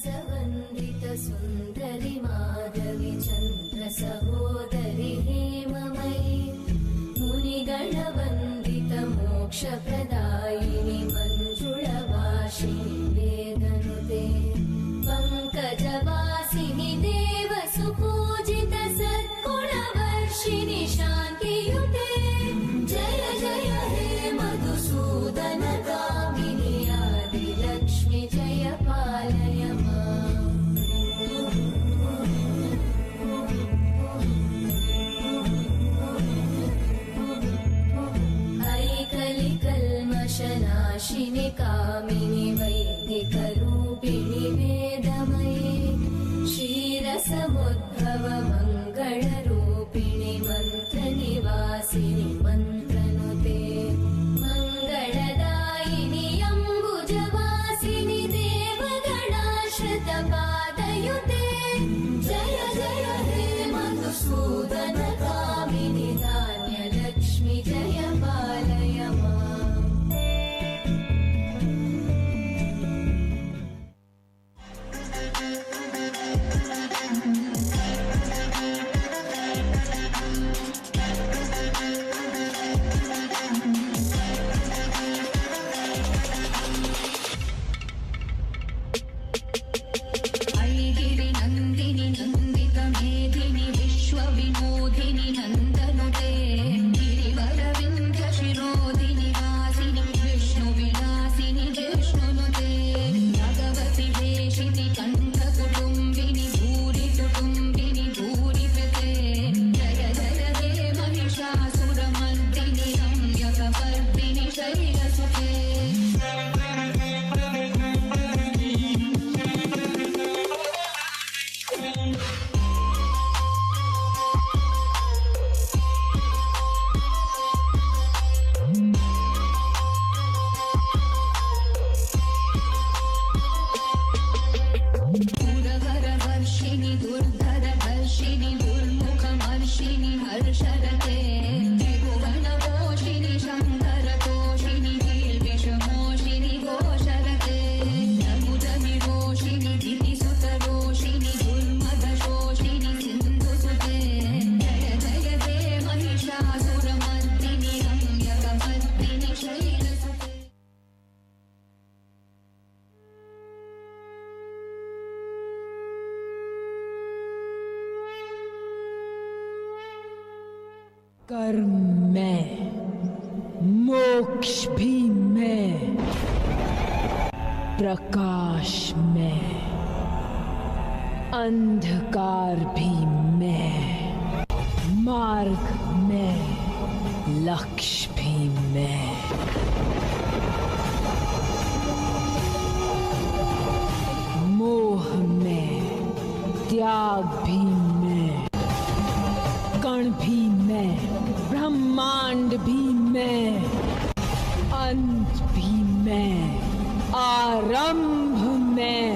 वंदित सुंदरी माधवी चंद्र सहोदरी हेममयी मुनिगण वंदित मोक्ष प्रदायिनी मंजुळवासिनी वेदनुते पंकजवासिनी देव सुपूजित सद्गुणवर्षिणि शान्तियुते जय जय हे मधुसूदन कामिनी आदिलक्ष्मी जय पालय माम् ऐकलिकल्मषनाशिनि कामिनि वैदिकरूपिणि वेदमये क्षीरसमुद्भव मङ्गलरूपिणि मन्त्रनिवासिनि मन्त्रनुते मङ्गलदायिनि अम्बुजवासिनि देवगणाश्रितपादयुते जय जय हे मधुसूदन कामिनि धान्यलक्ष्मी जय पालय माम् ऐगिरि नन्दिनि नन्दित मेधिनि विश्वविनोदिनि नन्दनुते गिरिवरविन्ध्य शिरोदिनि वासिनि विष्णुविलासिनि जिष्णुनुते भगवति वेशिनि कण्ठकुटुम्बिनि भूरि कुटुम्बिनि भूरिकृते जय जय हे महिषासुरमर्दिनि रम्यकपर्दिनि शैलसुते दुर्धरवर्षिणि दुर्धरधर्षिणि दुर्मुखमर्षिणि हर्षरते त्रिभुवनपोषिणि शङ्करतोषिणि गिरिविषमोषिणि घोषरते नमुदनिरोषिणि दितिसुतरोषिणि दुर्मदशोषिणि सिन्धुसुते जय जय हे महिषासुरमर्दिनि रम्यकपर्दिनि शैलसुते कर्म मैं, मोक्ष भी मैं, प्रकाश मैं, अंधकार भी मैं, मार्ग मैं, लक्ष्य भी मैं। मोह में, त्याग भी मैं, कण भी मैं, ब्रह्मांड भी मैं, अंत भी मैं, आरंभ मैं।